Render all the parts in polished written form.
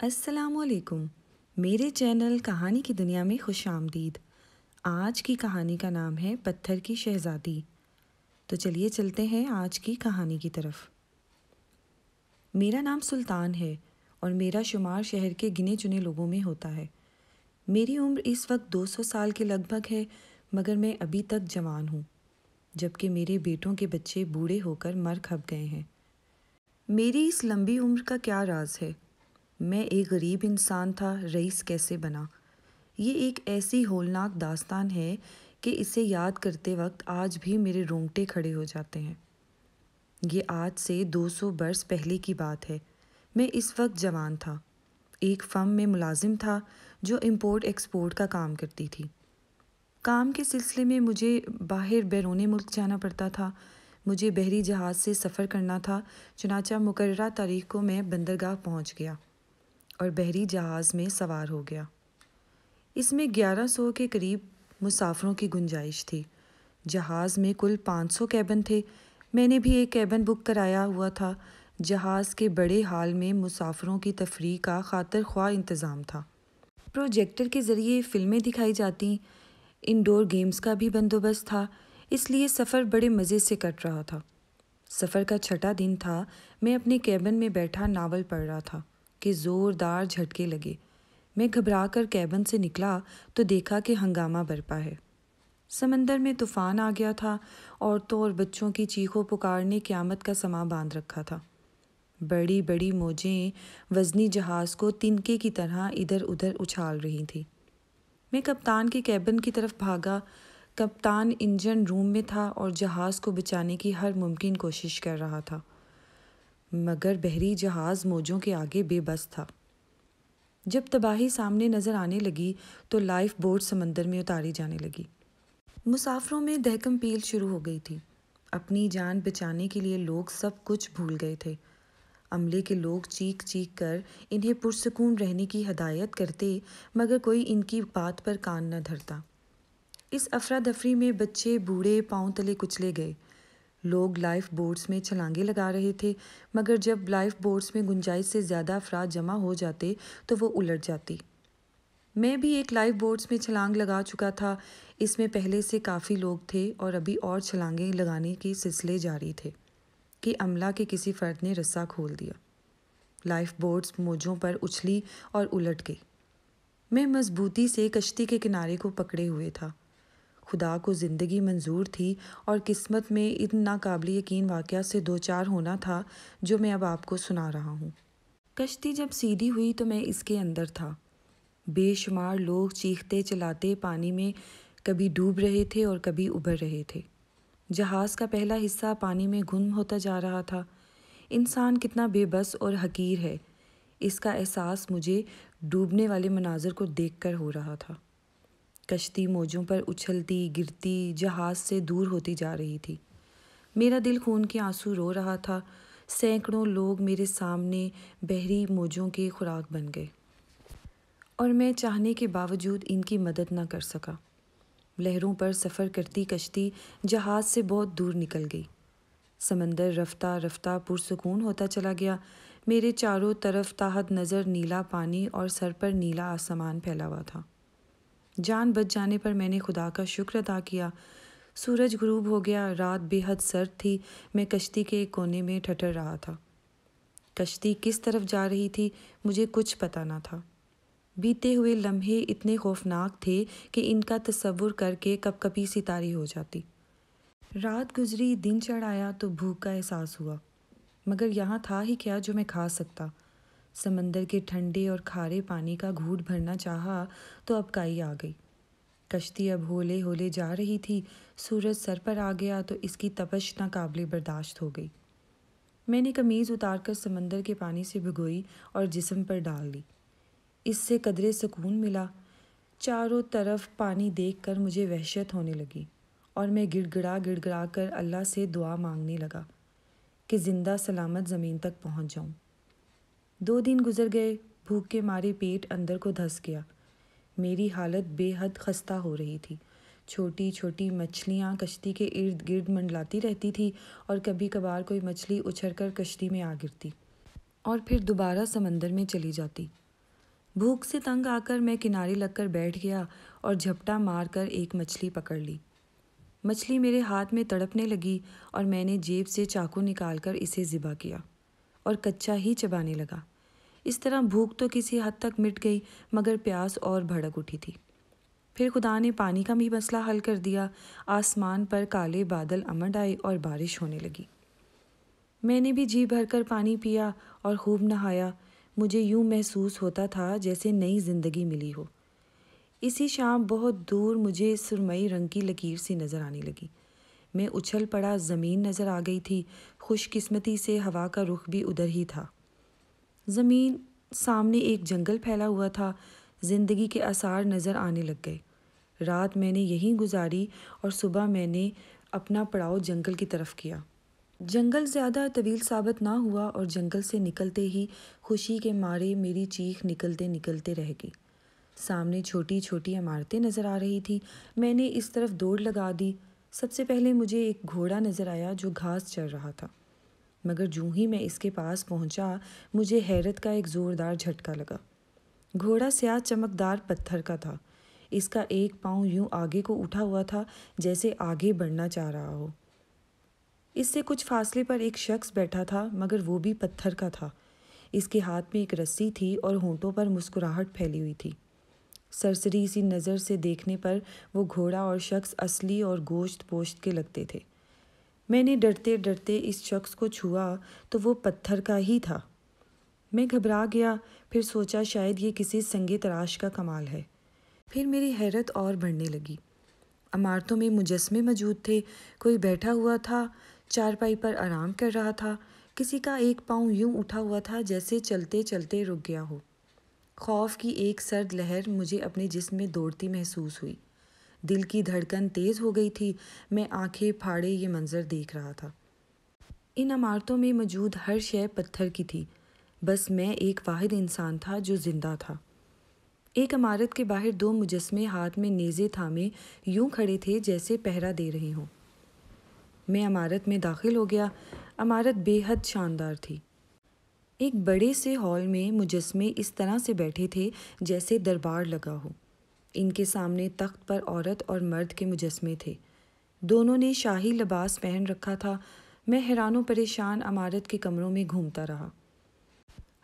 السلام علیکم، میرے چینل کہانی کی دنیا میں خوش آمدید۔ آج کی کہانی کا نام ہے پتھر کی شہزادی۔ تو چلیے چلتے ہیں آج کی کہانی کی طرف۔ میرا نام سلطان ہے اور میرا شمار شہر کے گنے چنے لوگوں میں ہوتا ہے۔ میری عمر اس وقت 200 سال کے لگ بھگ ہے، مگر میں ابھی تک جوان ہوں، جبکہ میرے بیٹوں کے بچے بوڑھے ہو کر مر کھپ گئے ہیں۔ میری اس لمبی عمر کا کیا راز ہے؟ میں ایک غریب انسان تھا، رئیس کیسے بنا؟ یہ ایک ایسی ہولناک داستان ہے کہ اسے یاد کرتے وقت آج بھی میرے رونگٹے کھڑے ہو جاتے ہیں۔ یہ آج سے 200 برس پہلے کی بات ہے۔ میں اس وقت جوان تھا، ایک فرم میں ملازم تھا جو امپورٹ ایکسپورٹ کا کام کرتی تھی۔ کام کے سلسلے میں مجھے باہر بیرون ملک جانا پڑتا تھا۔ مجھے بحری جہاز سے سفر کرنا تھا، چنانچہ مقررہ تاریخ کو میں بندرگاہ پہنچ گیا اور بحری جہاز میں سوار ہو گیا۔ اس میں 1100 کے قریب مسافروں کی گنجائش تھی۔ جہاز میں کل 500 کیبن تھے۔ میں نے بھی ایک کیبن بک کرایا ہوا تھا۔ جہاز کے بڑے ہال میں مسافروں کی تفریح کا خاطر خواہ انتظام تھا۔ پروجیکٹر کے ذریعے فلمیں دکھائی جاتیں، انڈور گیمز کا بھی بندوبست تھا، اس لیے سفر بڑے مزے سے کٹ رہا تھا۔ سفر کا چھٹا دن تھا۔ میں اپنے کیبن میں بیٹھا ناول پڑھ رہا تھا کہ زوردار جھٹکے لگے۔ میں گھبرا کر کیبن سے نکلا تو دیکھا کہ ہنگامہ برپا ہے۔ سمندر میں طوفان آ گیا تھا۔ عورتوں اور بچوں کی چیخوں پکار نے قیامت کا سماں باندھ رکھا تھا۔ بڑی بڑی موجیں وزنی جہاز کو تنکے کی طرح ادھر ادھر اچھال رہی تھیں۔ میں کپتان کے کیبن کی طرف بھاگا۔ کپتان انجن روم میں تھا اور جہاز کو بچانے کی ہر ممکن کوشش کر رہا تھا، مگر بحری جہاز موجوں کے آگے بے بس تھا۔ جب تباہی سامنے نظر آنے لگی تو لائف بوٹ سمندر میں اتاری جانے لگی۔ مسافروں میں دہکم پیل شروع ہو گئی تھی۔ اپنی جان بچانے کے لیے لوگ سب کچھ بھول گئے تھے۔ عملے کے لوگ چیخ چیخ کر انہیں پرسکون رہنے کی ہدایت کرتے، مگر کوئی ان کی بات پر کان نہ دھرتا۔ اس افراتفری میں بچے بوڑھے پاؤں تلے کچلے گئے۔ لوگ لائف بوٹس میں چھلانگیں لگا رہے تھے، مگر جب لائف بوٹس میں گنجائش سے زیادہ افراد جمع ہو جاتے تو وہ الٹ جاتی۔ میں بھی ایک لائف بوٹس میں چھلانگ لگا چکا تھا۔ اس میں پہلے سے کافی لوگ تھے اور ابھی اور چھلانگیں لگانے کے سلسلے جاری تھے کہ عملہ کے کسی فرد نے رسا کھول دیا۔ لائف بوٹس موجوں پر اچھلی اور الٹ گئی۔ میں مضبوطی سے کشتی کے کنارے کو پکڑے ہوئے تھا۔ خدا کو زندگی منظور تھی اور قسمت میں ان ناقابل یقین واقعہ سے دوچار ہونا تھا جو میں اب آپ کو سنا رہا ہوں۔ کشتی جب سیدھی ہوئی تو میں اس کے اندر تھا۔ بے شمار لوگ چیختے چلاتے پانی میں کبھی ڈوب رہے تھے اور کبھی ابھر رہے تھے۔ جہاز کا پہلا حصہ پانی میں گم ہوتا جا رہا تھا۔ انسان کتنا بے بس اور حقیر ہے، اس کا احساس مجھے ڈوبنے والے مناظر کو دیکھ کر ہو رہا تھا۔ کشتی موجوں پر اچھلتی گرتی جہاز سے دور ہوتی جا رہی تھی۔ میرا دل خون کے آنسو رو رہا تھا۔ سینکڑوں لوگ میرے سامنے بحری موجوں کے خوراک بن گئے اور میں چاہنے کے باوجود ان کی مدد نہ کر سکا۔ لہروں پر سفر کرتی کشتی جہاز سے بہت دور نکل گئی۔ سمندر رفتہ رفتہ پرسکون ہوتا چلا گیا۔ میرے چاروں طرف تحت نظر نیلا پانی اور سر پر نیلا آسمان پھیلا ہوا تھا۔ جان بچ جانے پر میں نے خدا کا شکر ادا کیا۔ سورج غروب ہو گیا۔ رات بے حد سرد تھی۔ میں کشتی کے ایک کونے میں ٹھٹر رہا تھا۔ کشتی کس طرف جا رہی تھی مجھے کچھ پتہ نہ تھا۔ بیتے ہوئے لمحے اتنے خوفناک تھے کہ ان کا تصور کر کے کپ کپی سی طاری ہو جاتی۔ رات گزری، دن چڑھ آیا تو بھوک کا احساس ہوا، مگر یہاں تھا ہی کیا جو میں کھا سکتا۔ سمندر کے ٹھنڈے اور کھارے پانی کا گھونٹ بھرنا چاہا تو اب کائی آ گئی۔ کشتی اب ہولے ہولے جا رہی تھی۔ سورج سر پر آ گیا تو اس کی تپش ناقابل برداشت ہو گئی۔ میں نے قمیض اتار کر سمندر کے پانی سے بھگوئی اور جسم پر ڈال لی۔ اس سے قدرے سکون ملا۔ چاروں طرف پانی دیکھ کر مجھے وحشت ہونے لگی اور میں گڑ گڑا کر اللہ سے دعا مانگنے لگا کہ زندہ سلامت زمین تک پہنچ جاؤں۔ 2 دن گزر گئے۔ بھوک کے مارے پیٹ اندر کو دھس گیا۔ میری حالت بے حد خستہ ہو رہی تھی۔ چھوٹی چھوٹی مچھلیاں کشتی کے ارد گرد منڈلاتی رہتی تھی اور کبھی کبھار کوئی مچھلی اچھل کر کشتی میں آ گرتی اور پھر دوبارہ سمندر میں چلی جاتی۔ بھوک سے تنگ آ کر میں کنارے لگ کر بیٹھ گیا اور جھپٹا مار کر ایک مچھلی پکڑ لی۔ مچھلی میرے ہاتھ میں تڑپنے لگی اور میں نے جیب سے چاقو نکال کر اسے ذبح کیا اور کچا ہی چبانے لگا۔ اس طرح بھوک تو کسی حد تک مٹ گئی، مگر پیاس اور بھڑک اٹھی تھی۔ پھر خدا نے پانی کا بھی مسئلہ حل کر دیا۔ آسمان پر کالے بادل امڈ آئے اور بارش ہونے لگی۔ میں نے بھی جی بھر کر پانی پیا اور خوب نہایا۔ مجھے یوں محسوس ہوتا تھا جیسے نئی زندگی ملی ہو۔ اسی شام بہت دور مجھے سرمئی رنگ کی لکیر سی نظر آنے لگی۔ میں اچھل پڑا، زمین نظر آ گئی تھی۔ خوش قسمتی سے ہوا کا رخ بھی ادھر ہی تھا۔ زمین سامنے ایک جنگل پھیلا ہوا تھا۔ زندگی کے آثار نظر آنے لگ گئے۔ رات میں نے یہیں گزاری اور صبح میں نے اپنا پڑاؤ جنگل کی طرف کیا۔ جنگل زیادہ طویل ثابت نہ ہوا اور جنگل سے نکلتے ہی خوشی کے مارے میری چیخ نکلتے نکلتے رہ گئی۔ سامنے چھوٹی چھوٹی عمارتیں نظر آ رہی تھی۔ میں نے اس طرف دوڑ لگا دی۔ سب سے پہلے مجھے ایک گھوڑا نظر آیا جو گھاس چر رہا تھا، مگر جوں ہی میں اس کے پاس پہنچا مجھے حیرت کا ایک زوردار جھٹکا لگا۔ گھوڑا سیاہ چمکدار پتھر کا تھا۔ اس کا ایک پاؤں یوں آگے کو اٹھا ہوا تھا جیسے آگے بڑھنا چاہ رہا ہو۔ اس سے کچھ فاصلے پر ایک شخص بیٹھا تھا، مگر وہ بھی پتھر کا تھا۔ اس کے ہاتھ میں ایک رسی تھی اور ہونٹوں پر مسکراہٹ پھیلی ہوئی تھی۔ سرسری سی نظر سے دیکھنے پر وہ گھوڑا اور شخص اصلی اور گوشت پوشت کے لگتے تھے۔ میں نے ڈرتے ڈرتے اس شخص کو چھوا تو وہ پتھر کا ہی تھا۔ میں گھبرا گیا، پھر سوچا شاید یہ کسی سنگ تراش کا کمال ہے۔ پھر میری حیرت اور بڑھنے لگی۔ عمارتوں میں مجسمے موجود تھے۔ کوئی بیٹھا ہوا تھا، چارپائی پر آرام کر رہا تھا۔ کسی کا ایک پاؤں یوں اٹھا ہوا تھا جیسے چلتے چلتے رک گیا ہو۔ خوف کی ایک سرد لہر مجھے اپنے جسم میں دوڑتی محسوس ہوئی۔ دل کی دھڑکن تیز ہو گئی تھی۔ میں آنکھیں پھاڑے یہ منظر دیکھ رہا تھا۔ ان عمارتوں میں موجود ہر شے پتھر کی تھی، بس میں ایک واحد انسان تھا جو زندہ تھا۔ ایک عمارت کے باہر دو مجسمے ہاتھ میں نیزے تھامے یوں کھڑے تھے جیسے پہرا دے رہے ہوں۔ میں عمارت میں داخل ہو گیا۔ عمارت بے حد شاندار تھی۔ ایک بڑے سے ہال میں مجسمے اس طرح سے بیٹھے تھے جیسے دربار لگا ہو۔ ان کے سامنے تخت پر عورت اور مرد کے مجسمے تھے۔ دونوں نے شاہی لباس پہن رکھا تھا۔ میں حیران و پریشان عمارت کے کمروں میں گھومتا رہا۔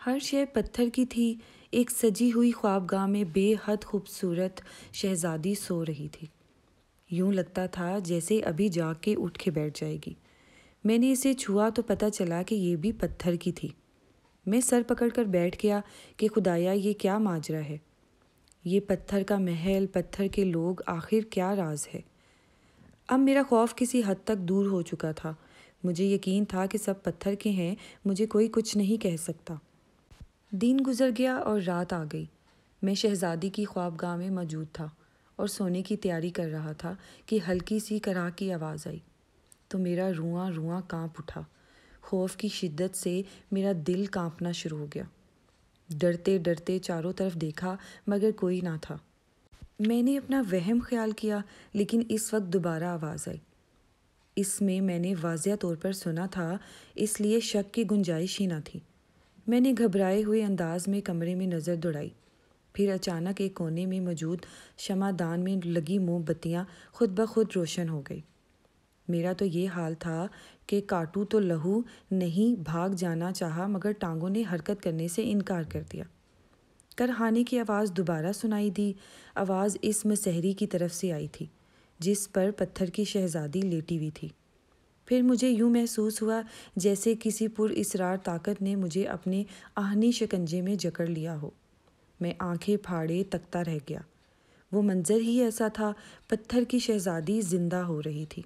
ہر شے پتھر کی تھی۔ ایک سجی ہوئی خوابگاہ میں بے حد خوبصورت شہزادی سو رہی تھی۔ یوں لگتا تھا جیسے ابھی جاگ کے اٹھ کے بیٹھ جائے گی۔ میں نے اسے چھوا تو پتہ چلا کہ یہ بھی پتھر کی تھی۔ میں سر پکڑ کر بیٹھ گیا کہ خدایا یہ کیا ماجرا ہے؟ یہ پتھر کا محل، پتھر کے لوگ، آخر کیا راز ہے؟ اب میرا خوف کسی حد تک دور ہو چکا تھا۔ مجھے یقین تھا کہ سب پتھر کے ہیں، مجھے کوئی کچھ نہیں کہہ سکتا۔ دن گزر گیا اور رات آ گئی۔ میں شہزادی کی خوابگاہ میں موجود تھا اور سونے کی تیاری کر رہا تھا کہ ہلکی سی کڑاہ کی آواز آئی تو میرا رواں رواں کانپ اٹھا۔ خوف کی شدت سے میرا دل کانپنا شروع ہو گیا۔ ڈرتے ڈرتے چاروں طرف دیکھا مگر کوئی نہ تھا۔ میں نے اپنا وہم خیال کیا، لیکن اس وقت دوبارہ آواز آئی۔ اس میں میں نے واضح طور پر سنا تھا، اس لیے شک کی گنجائش ہی نہ تھی۔ میں نے گھبرائے ہوئے انداز میں کمرے میں نظر دوڑائی۔ پھر اچانک ایک کونے میں موجود شمع دان میں لگی موم بتیاں خود بخود روشن ہو گئی۔ میرا تو یہ حال تھا کہ کاٹوں تو لہو نہیں، بھاگ جانا چاہا مگر ٹانگوں نے حرکت کرنے سے انکار کر دیا۔ کرہانے کی آواز دوبارہ سنائی دی۔ آواز اس مسحری کی طرف سے آئی تھی جس پر پتھر کی شہزادی لیٹی ہوئی تھی۔ پھر مجھے یوں محسوس ہوا جیسے کسی پر اسرار طاقت نے مجھے اپنے آہنی شکنجے میں جکڑ لیا ہو۔ میں آنکھیں پھاڑے تکتا رہ گیا۔ وہ منظر ہی ایسا تھا، پتھر کی شہزادی زندہ ہو رہی تھی۔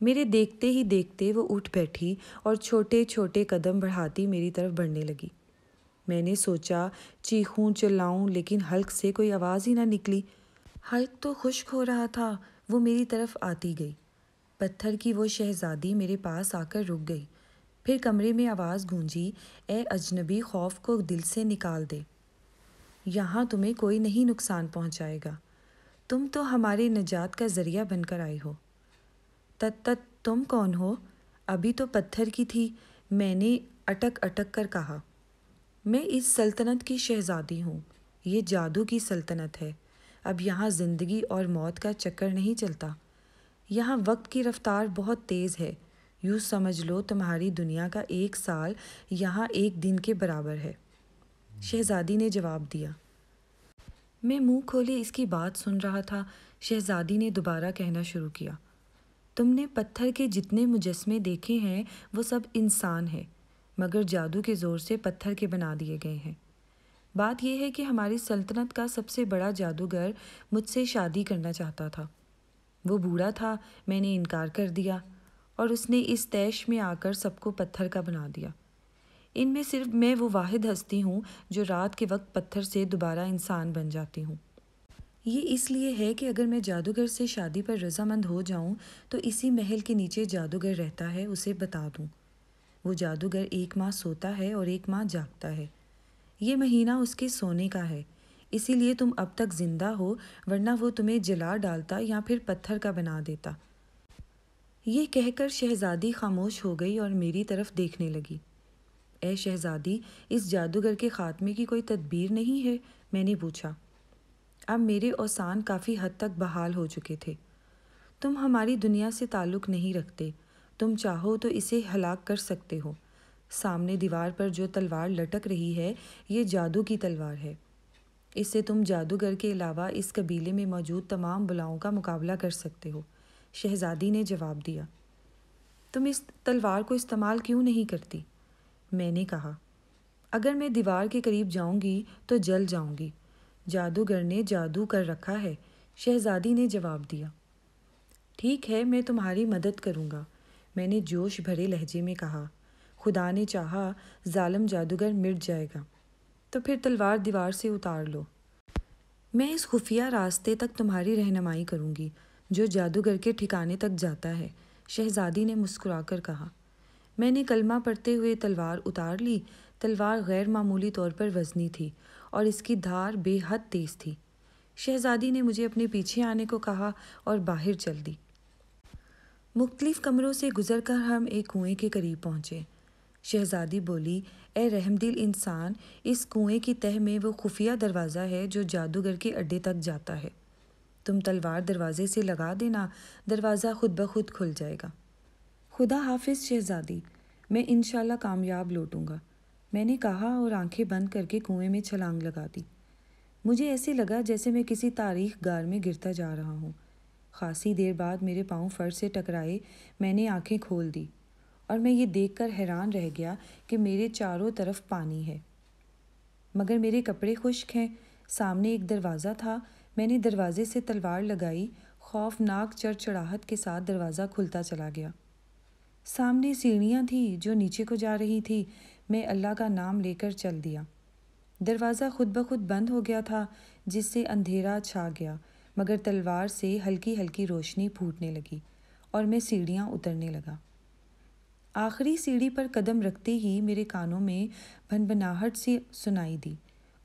میرے دیکھتے ہی دیکھتے وہ اٹھ بیٹھی اور چھوٹے چھوٹے قدم بڑھاتی میری طرف بڑھنے لگی۔ میں نے سوچا چیخوں چلاؤں، لیکن حلق سے کوئی آواز ہی نہ نکلی۔ حلق تو خشک ہو رہا تھا۔ وہ میری طرف آتی گئی۔ پتھر کی وہ شہزادی میرے پاس آ کر رک گئی۔ پھر کمرے میں آواز گونجی، اے اجنبی، خوف کو دل سے نکال دے۔ یہاں تمہیں کوئی نہیں نقصان پہنچائے گا۔ تم تو ہمارے نجات کا ذریعہ بن کر آئے ہو۔ تم کون ہو؟ ابھی تو پتھر کی تھی، میں نے اٹک اٹک کر کہا۔ میں اس سلطنت کی شہزادی ہوں۔ یہ جادو کی سلطنت ہے۔ اب یہاں زندگی اور موت کا چکر نہیں چلتا۔ یہاں وقت کی رفتار بہت تیز ہے۔ یوں سمجھ لو تمہاری دنیا کا 1 سال یہاں 1 دن کے برابر ہے، شہزادی نے جواب دیا۔ میں منہ کھولے اس کی بات سن رہا تھا۔ شہزادی نے دوبارہ کہنا شروع کیا، تم نے پتھر کے جتنے مجسمے دیکھے ہیں وہ سب انسان ہیں، مگر جادو کے زور سے پتھر کے بنا دیے گئے ہیں۔ بات یہ ہے کہ ہماری سلطنت کا سب سے بڑا جادوگر مجھ سے شادی کرنا چاہتا تھا۔ وہ بوڑھا تھا، میں نے انکار کر دیا، اور اس نے اس طیش میں آ کر سب کو پتھر کا بنا دیا۔ ان میں صرف میں وہ واحد ہستی ہوں جو رات کے وقت پتھر سے دوبارہ انسان بن جاتی ہوں۔ یہ اس لیے ہے کہ اگر میں جادوگر سے شادی پر رضامند ہو جاؤں تو اسی محل کے نیچے جادوگر رہتا ہے، اسے بتا دوں۔ وہ جادوگر 1 ماہ سوتا ہے اور 1 ماہ جاگتا ہے۔ یہ مہینہ اس کے سونے کا ہے، اسی لیے تم اب تک زندہ ہو، ورنہ وہ تمہیں جلا ڈالتا یا پھر پتھر کا بنا دیتا۔ یہ کہہ کر شہزادی خاموش ہو گئی اور میری طرف دیکھنے لگی۔ اے شہزادی، اس جادوگر کے خاتمے کی کوئی تدبیر نہیں ہے؟ میں نے پوچھا۔ اب میرے اوسان کافی حد تک بحال ہو چکے تھے۔ تم ہماری دنیا سے تعلق نہیں رکھتے، تم چاہو تو اسے ہلاک کر سکتے ہو۔ سامنے دیوار پر جو تلوار لٹک رہی ہے یہ جادو کی تلوار ہے۔ اس سے تم جادوگر کے علاوہ اس قبیلے میں موجود تمام بلاؤں کا مقابلہ کر سکتے ہو، شہزادی نے جواب دیا۔ تم اس تلوار کو استعمال کیوں نہیں کرتی؟ میں نے کہا، اگر میں دیوار کے قریب جاؤں گی تو جل جاؤں گی۔ جادوگر نے جادو کر رکھا ہے، شہزادی نے جواب دیا۔ ٹھیک ہے، میں تمہاری مدد کروں گا، میں نے جوش بھرے لہجے میں کہا۔ خدا نے چاہا ظالم جادوگر مٹ جائے گا، تو پھر تلوار دیوار سے اتار لو۔ میں اس خفیہ راستے تک تمہاری رہنمائی کروں گی جو جادوگر کے ٹھکانے تک جاتا ہے، شہزادی نے مسکرا کر کہا۔ میں نے کلمہ پڑھتے ہوئے تلوار اتار لی۔ تلوار غیر معمولی طور پر وزنی تھی اور اس کی دھار بے حد تیز تھی۔ شہزادی نے مجھے اپنے پیچھے آنے کو کہا اور باہر چل دی۔ مختلف کمروں سے گزر کر ہم ایک کنویں کے قریب پہنچے۔ شہزادی بولی، اے رحم دل انسان، اس کنویں کی تہہ میں وہ خفیہ دروازہ ہے جو جادوگر کے اڈے تک جاتا ہے۔ تم تلوار دروازے سے لگا دینا، دروازہ خود بخود کھل جائے گا۔ خدا حافظ شہزادی، میں انشاءاللہ کامیاب لوٹوں گا، میں نے کہا اور آنکھیں بند کر کے کنویں میں چھلانگ لگا دی۔ مجھے ایسے لگا جیسے میں کسی تاریخ گار میں گرتا جا رہا ہوں۔ خاصی دیر بعد میرے پاؤں فرش سے ٹکرائے، میں نے آنکھیں کھول دی اور میں یہ دیکھ کر حیران رہ گیا کہ میرے چاروں طرف پانی ہے، مگر میرے کپڑے خشک ہیں۔ سامنے ایک دروازہ تھا، میں نے دروازے سے تلوار لگائی، خوفناک چڑچڑاہٹ کے ساتھ دروازہ کھلتا چلا گیا۔ سامنے سیڑھیاں تھیں جو نیچے کو جا رہی تھی، میں اللہ کا نام لے کر چل دیا۔ دروازہ خود بخود بند ہو گیا تھا جس سے اندھیرا چھا گیا، مگر تلوار سے ہلکی ہلکی روشنی پھوٹنے لگی اور میں سیڑھیاں اترنے لگا۔ آخری سیڑھی پر قدم رکھتے ہی میرے کانوں میں بھنبھناہٹ سی سنائی دی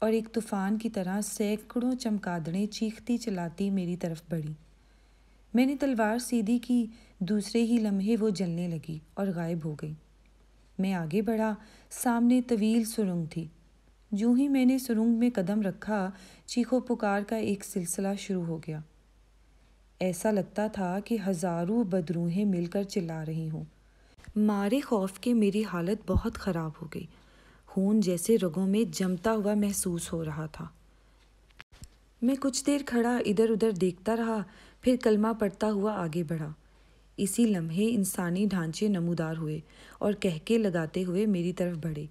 اور ایک طوفان کی طرح سینکڑوں چمگادڑیں چیختی چلاتی میری طرف بڑھیں۔ میں نے تلوار سیدھی کی، دوسرے ہی لمحے وہ جلنے لگی اور غائب ہو گئی۔ میں آگے بڑھا، سامنے طویل سرنگ تھی۔ جوں ہی میں نے سرنگ میں قدم رکھا، چیخ و پکار کا ایک سلسلہ شروع ہو گیا۔ ایسا لگتا تھا کہ ہزاروں بدروحیں مل کر چلا رہی ہوں۔ مارے خوف کے میری حالت بہت خراب ہو گئی، خون جیسے رگوں میں جمتا ہوا محسوس ہو رہا تھا۔ میں کچھ دیر کھڑا ادھر ادھر دیکھتا رہا، پھر کلمہ پڑھتا ہوا آگے بڑھا۔ اسی لمحے انسانی ڈھانچے نمودار ہوئے اور کہکے لگاتے ہوئے میری طرف بڑھے۔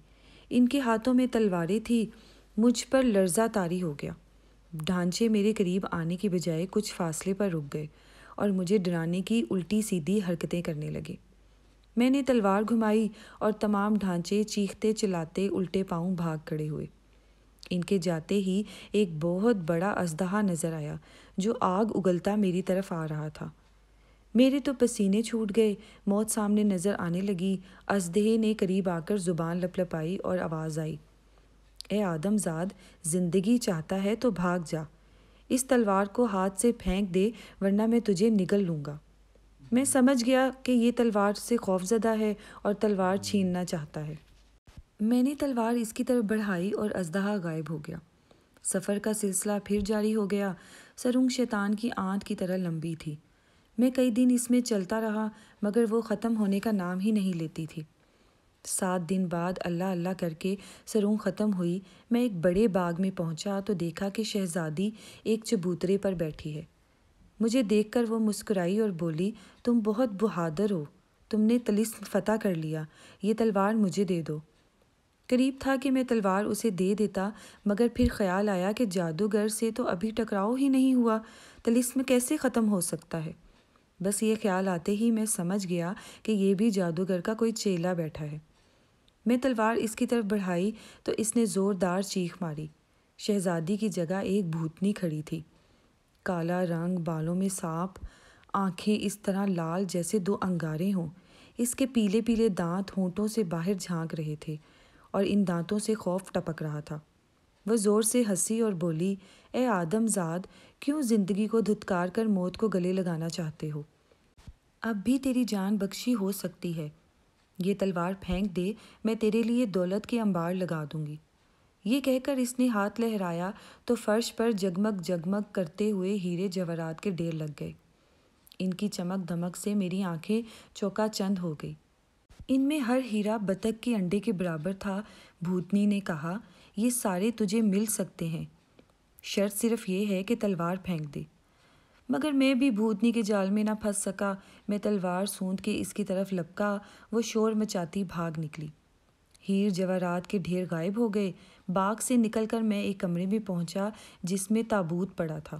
ان کے ہاتھوں میں تلواریں تھیں۔ مجھ پر لرزہ طاری ہو گیا۔ ڈھانچے میرے قریب آنے کی بجائے کچھ فاصلے پر رک گئے اور مجھے ڈرانے کی الٹی سیدھی حرکتیں کرنے لگے۔ میں نے تلوار گھمائی اور تمام ڈھانچے چیختے چلاتے الٹے پاؤں بھاگ کھڑے ہوئے۔ ان کے جاتے ہی ایک بہت بڑا اژدہا نظر آیا جو آگ اگلتا میری طرف آ رہا تھا۔ میرے تو پسینے چھوٹ گئے، موت سامنے نظر آنے لگی۔ اژدہے نے قریب آ کر زبان لپلپائی اور آواز آئی، اے آدم زاد، زندگی چاہتا ہے تو بھاگ جا، اس تلوار کو ہاتھ سے پھینک دے ورنہ میں تجھے نگل لوں گا۔ میں سمجھ گیا کہ یہ تلوار سے خوفزدہ ہے اور تلوار چھیننا چاہتا ہے۔ میں نے تلوار اس کی طرف بڑھائی اور اژدہا غائب ہو گیا۔ سفر کا سلسلہ پھر جاری ہو گیا۔ سرنگ شیطان کی آنت کی طرح لمبی تھی۔ میں کئی دن اس میں چلتا رہا مگر وہ ختم ہونے کا نام ہی نہیں لیتی تھی۔ 7 دن بعد اللہ اللہ کر کے سرنگ ختم ہوئی۔ میں ایک بڑے باغ میں پہنچا تو دیکھا کہ شہزادی ایک چبوترے پر بیٹھی ہے۔ مجھے دیکھ کر وہ مسکرائی اور بولی، تم بہت بہادر ہو، تم نے طلسم فتح کر لیا، یہ تلوار مجھے دے دو۔ قریب تھا کہ میں تلوار اسے دے دیتا مگر پھر خیال آیا کہ جادوگر سے تو ابھی ٹکراؤ ہی نہیں ہوا، طلسم کیسے ختم ہو سکتا ہے؟ بس یہ خیال آتے ہی میں سمجھ گیا کہ یہ بھی جادوگر کا کوئی چیلا بیٹھا ہے۔ میں تلوار اس کی طرف بڑھائی تو اس نے زوردار چیخ ماری۔ شہزادی کی جگہ ایک بھوتنی کھڑی تھی، کالا رنگ، بالوں میں سانپ، آنکھیں اس طرح لال جیسے 2 انگارے ہوں۔ اس کے پیلے پیلے دانت ہونٹوں سے باہر جھانک رہے تھے اور ان دانتوں سے خوف ٹپک رہا تھا۔ وہ زور سے ہنسی اور بولی، اے آدم زاد، کیوں زندگی کو دھتکار کر موت کو گلے لگانا چاہتے ہو؟ اب بھی تیری جان بخشی ہو سکتی ہے۔ یہ تلوار پھینک دے، میں تیرے لیے دولت کے انبار لگا دوں گی۔ یہ کہہ کر اس نے ہاتھ لہرایا تو فرش پر جگمگ جگمگ کرتے ہوئے ہیرے جواہرات کے ڈھیر لگ گئے۔ ان کی چمک دمک سے میری آنکھیں چوکا چند ہو گئی۔ ان میں ہر ہیرا بطخ کے انڈے کے برابر تھا۔ بھوتنی نے کہا، یہ سارے تجھے مل سکتے ہیں، شرط صرف یہ ہے کہ تلوار پھینک دے۔ مگر میں بھی بھوتنی کے جال میں نہ پھنس سکا۔ میں تلوار سونت کے اس کی طرف لپکا، وہ شور مچاتی بھاگ نکلی۔ ہیر جواہرات کے ڈھیر غائب ہو گئے۔ باغ سے نکل کر میں ایک کمرے میں پہنچا جس میں تابوت پڑا تھا۔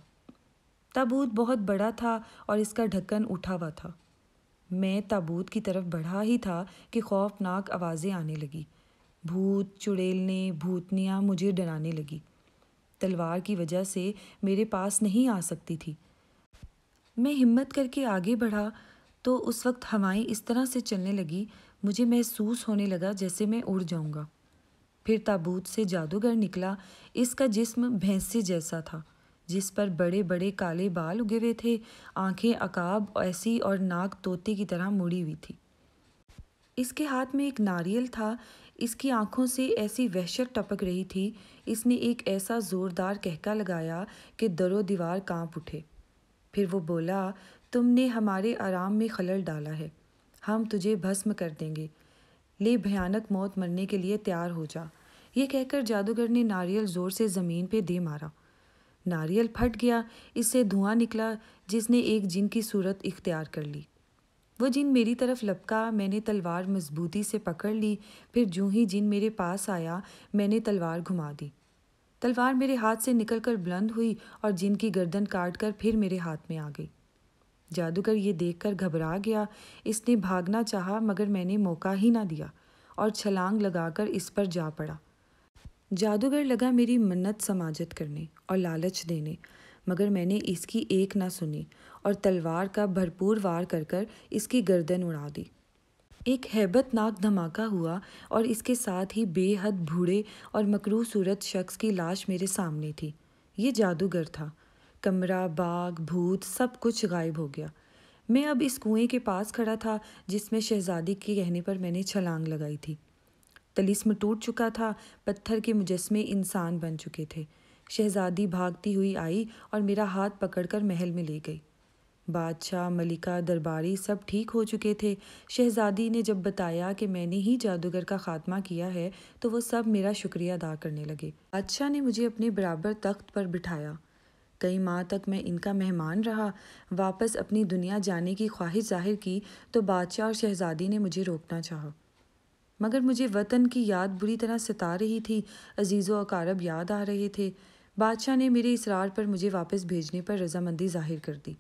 تابوت بہت بڑا تھا اور اس کا ڈھکن اٹھا ہوا تھا۔ میں تابوت کی طرف بڑھا ہی تھا کہ خوفناک آوازیں آنے لگی۔ بھوت، چڑیلیں، بھوتنیاں مجھے ڈرانے لگی۔ تلوار کی وجہ سے میرے پاس نہیں آ سکتی تھی۔ میں ہمت کر کے آگے بڑھا تو اس وقت ہوائیں اس طرح سے چلنے لگی، مجھے محسوس ہونے لگا جیسے میں اڑ جاؤں گا۔ پھر تابوت سے جادوگر نکلا۔ اس کا جسم بھینسے جیسا تھا جس پر بڑے بڑے کالے بال اگے ہوئے تھے، آنکھیں عقاب ایسی اور ناک طوطے کی طرح مڑی ہوئی تھی۔ اس کے ہاتھ میں ایک ناریل تھا۔ اس کی آنکھوں سے ایسی وحشت ٹپک رہی تھی۔ اس نے ایک ایسا زوردار کہکا لگایا کہ در و دیوار کانپ اٹھے۔ پھر وہ بولا، تم نے ہمارے آرام میں خلل ڈالا ہے، ہم تجھے بھسم کر دیں گے، لے بھیانک موت مرنے کے لیے تیار ہو جا۔ یہ کہہ کر جادوگر نے ناریل زور سے زمین پہ دے مارا۔ ناریل پھٹ گیا، اس سے دھواں نکلا جس نے ایک جن کی صورت اختیار کر لی۔ وہ جن میری طرف لپکا، میں نے تلوار مضبوطی سے پکڑ لی۔ پھر جوں ہی جن میرے پاس آیا، میں نے تلوار گھما دی۔ تلوار میرے ہاتھ سے نکل کر بلند ہوئی اور جن کی گردن کاٹ کر پھر میرے ہاتھ میں آ گئی۔ جادوگر یہ دیکھ کر گھبرا گیا۔ اس نے بھاگنا چاہا مگر میں نے موقع ہی نہ دیا اور چھلانگ لگا کر اس پر جا پڑا۔ جادوگر لگا میری منت سماجت کرنے اور لالچ دینے مگر میں نے اس کی ایک نہ سنی اور تلوار کا بھرپور وار کر کر اس کی گردن اڑا دی۔ ایک ہیبت ناک دھماکہ ہوا اور اس کے ساتھ ہی بے حد بوڑھے اور مکروہ صورت شخص کی لاش میرے سامنے تھی۔ یہ جادوگر تھا۔ کمرہ، باغ، بھوت، سب کچھ غائب ہو گیا۔ میں اب اس کنویں کے پاس کھڑا تھا جس میں شہزادی کے کہنے پر میں نے چھلانگ لگائی تھی۔ طلسم ٹوٹ چکا تھا، پتھر کے مجسمے انسان بن چکے تھے۔ شہزادی بھاگتی ہوئی آئی اور میرا ہاتھ پکڑ کر محل میں لے گئی۔ بادشاہ، ملکہ، درباری سب ٹھیک ہو چکے تھے۔ شہزادی نے جب بتایا کہ میں نے ہی جادوگر کا خاتمہ کیا ہے تو وہ سب میرا شکریہ ادا کرنے لگے۔ بادشاہ نے مجھے اپنے برابر تخت پر بٹھایا۔ کئی ماہ تک میں ان کا مہمان رہا۔ واپس اپنی دنیا جانے کی خواہش ظاہر کی تو بادشاہ اور شہزادی نے مجھے روکنا چاہا مگر مجھے وطن کی یاد بری طرح ستا رہی تھی، عزیز و اقارب یاد آ رہے تھے۔ بادشاہ نے میرے اصرار پر مجھے واپس بھیجنے پر رضامندی ظاہر کر دی۔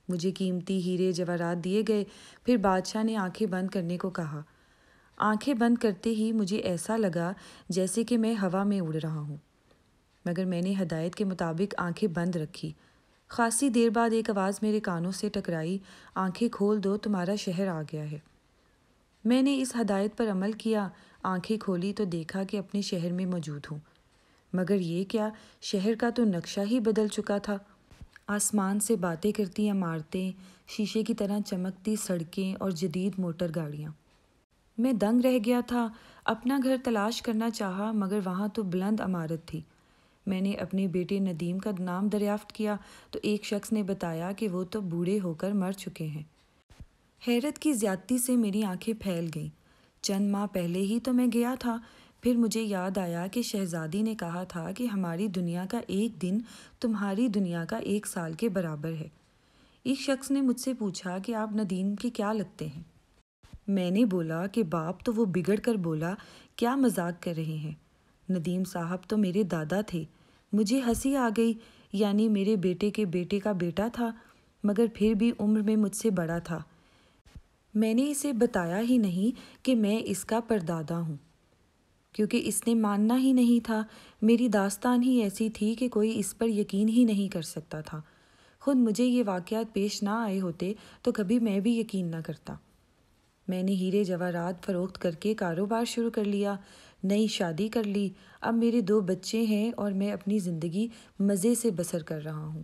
مجھے قیمتی ہیرے جواہرات دیے گئے۔ پھر بادشاہ نے آنکھیں بند کرنے کو کہا۔ آنکھیں بند کرتے ہی مجھے ایسا لگا جیسے کہ میں ہوا میں اڑ رہا ہوں مگر میں نے ہدایت کے مطابق آنکھیں بند رکھی۔ خاصی دیر بعد ایک آواز میرے کانوں سے ٹکرائی، آنکھیں کھول دو، تمہارا شہر آ گیا ہے۔ میں نے اس ہدایت پر عمل کیا۔ آنکھیں کھولی تو دیکھا کہ اپنے شہر میں موجود ہوں مگر یہ کیا، شہر کا تو نقشہ ہی بدل چکا تھا۔ آسمان سے باتیں کرتی عمارتیں، شیشے کی طرح چمکتی سڑکیں اور جدید موٹر گاڑیاں۔ میں دنگ رہ گیا تھا۔ اپنا گھر تلاش کرنا چاہا مگر وہاں تو بلند عمارت تھی۔ میں نے اپنے بیٹے ندیم کا نام دریافت کیا تو ایک شخص نے بتایا کہ وہ تو بوڑھے ہو کر مر چکے ہیں۔ حیرت کی زیادتی سے میری آنکھیں پھیل گئیں۔ چند ماہ پہلے ہی تو میں گیا تھا۔ پھر مجھے یاد آیا کہ شہزادی نے کہا تھا کہ ہماری دنیا کا ایک دن تمہاری دنیا کا 1 سال کے برابر ہے۔ ایک شخص نے مجھ سے پوچھا کہ آپ ندیم کے کیا لگتے ہیں؟ میں نے بولا کہ باپ تو وہ بگڑ کر بولا، کیا مذاق کر رہے ہیں؟ ندیم صاحب تو میرے دادا تھے۔ مجھے ہنسی آ گئی، یعنی میرے بیٹے کے بیٹے کا بیٹا تھا، مگر پھر بھی عمر میں مجھ سے بڑا تھا۔ میں نے اسے بتایا ہی نہیں کہ میں اس کا پردادا ہوں، کیونکہ اس نے ماننا ہی نہیں تھا۔ میری داستان ہی ایسی تھی کہ کوئی اس پر یقین ہی نہیں کر سکتا تھا۔ خود مجھے یہ واقعات پیش نہ آئے ہوتے تو کبھی میں بھی یقین نہ کرتا۔ میں نے ہیرے جواہرات فروخت کر کے کاروبار شروع کر لیا، نئی شادی کر لی، اب میرے 2 بچے ہیں اور میں اپنی زندگی مزے سے بسر کر رہا ہوں۔